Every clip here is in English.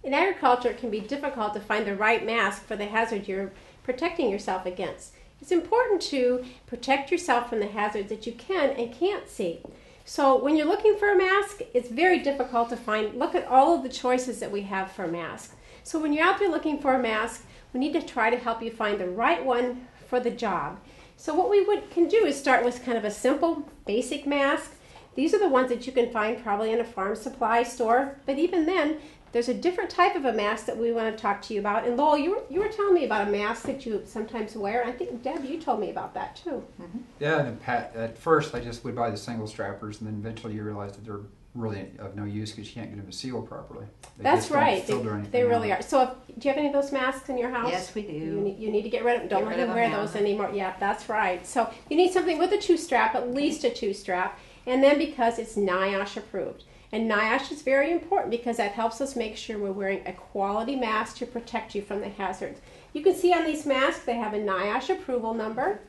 In agriculture, it can be difficult to find the right mask for the hazard you're protecting yourself against. It's important to protect yourself from the hazards that you can and can't see. So when you're looking for a mask, it's very difficult to find. Look at all of the choices that we have for a mask. So when you're out there looking for a mask, we need to try to help you find the right one for the job. So what we can do is start with kind of a simple, basic mask. These are the ones that you can find probably in a farm supply store, but even then, there's a different type of a mask that we want to talk to you about. And Lowell, you were telling me about a mask that you sometimes wear. I think, Deb, you told me about that too. Mm-hmm. Yeah, and at first I just would buy the single strappers, and then eventually you realize that they're really of no use because you can't get them to seal properly. That's right. They really are. So do you have any of those masks in your house? Yes, we do. You need to get rid of them. Don't let them wear those anymore. Yeah, that's right. So you need something with a two-strap, at least a two-strap, and then because it's NIOSH approved. And NIOSH is very important because that helps us make sure we're wearing a quality mask to protect you from the hazards. You can see on these masks they have a NIOSH approval number.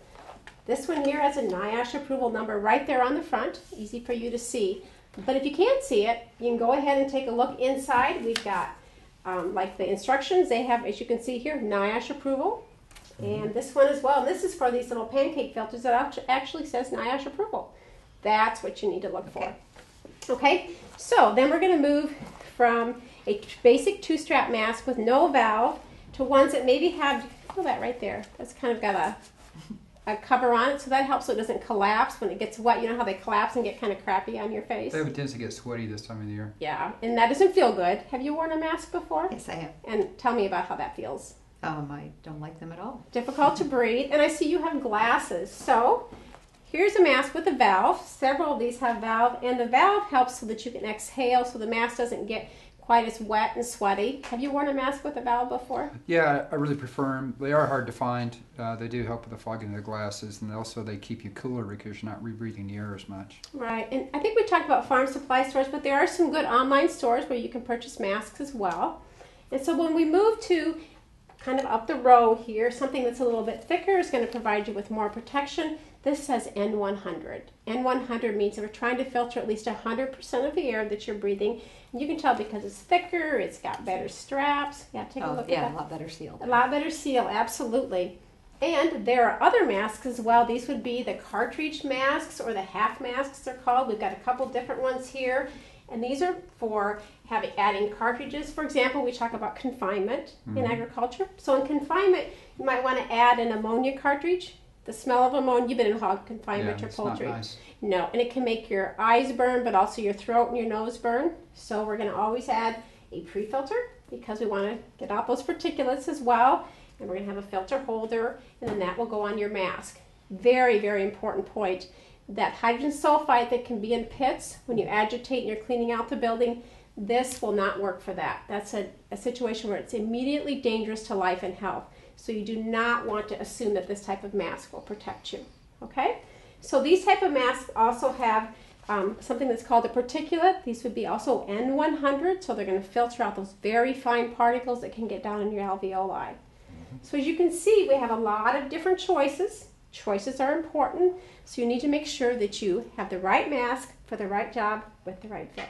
This one here has a NIOSH approval number right there on the front, easy for you to see. But if you can't see it, you can go ahead and take a look inside. We've got like the instructions. They have, as you can see here, NIOSH approval. And this one as well. This is for these little pancake filters that actually says NIOSH approval. That's what you need to look for. Okay, so then we're going to move from a basic two-strap mask with no valve to ones that maybe have, feel that right there, that's kind of got a cover on it, so that helps so it doesn't collapse when it gets wet. You know how they collapse and get kind of crappy on your face? It tends to get sweaty this time of the year. Yeah, and that doesn't feel good. Have you worn a mask before? Yes, I have. And tell me about how that feels. I don't like them at all. Difficult to breathe, and I see you have glasses. So here's a mask with a valve. Several of these have valve, and the valve helps so that you can exhale so the mask doesn't get quite as wet and sweaty. Have you worn a mask with a valve before? Yeah, I really prefer them. They are hard to find. They do help with the fogging of the glasses, and also they keep you cooler because you're not rebreathing the air as much. Right, and I think we talked about farm supply stores, but there are some good online stores where you can purchase masks as well. And so when we move to kind of up the row here, something that's a little bit thicker is going to provide you with more protection. This says N100. N100 means that we're trying to filter at least 100% of the air that you're breathing. And you can tell because it's thicker, it's got better straps. Yeah, take a look at that. Yeah, a lot better seal. A lot better seal, absolutely. And there are other masks as well. These would be the cartridge masks or the half masks they're called. We've got a couple different ones here. And these are for adding cartridges. For example, we talk about confinement in agriculture. So in confinement, you might want to add an ammonia cartridge. The smell of ammonia, you've been in hog confinement or poultry. Not nice. No, and it can make your eyes burn, but also your throat and your nose burn. So we're going to always add a pre-filter because we want to get out those particulates as well. And we're going to have a filter holder, and then that will go on your mask. Very, very important point. That hydrogen sulfide that can be in pits when you agitate and you're cleaning out the building, this will not work for that. That's a situation where it's immediately dangerous to life and health. So you do not want to assume that this type of mask will protect you. Okay? So these type of masks also have something that's called a particulate. These would be also N100, so they're going to filter out those very fine particles that can get down in your alveoli. So as you can see, we have a lot of different choices. Choices are important, so you need to make sure that you have the right mask for the right job with the right fit.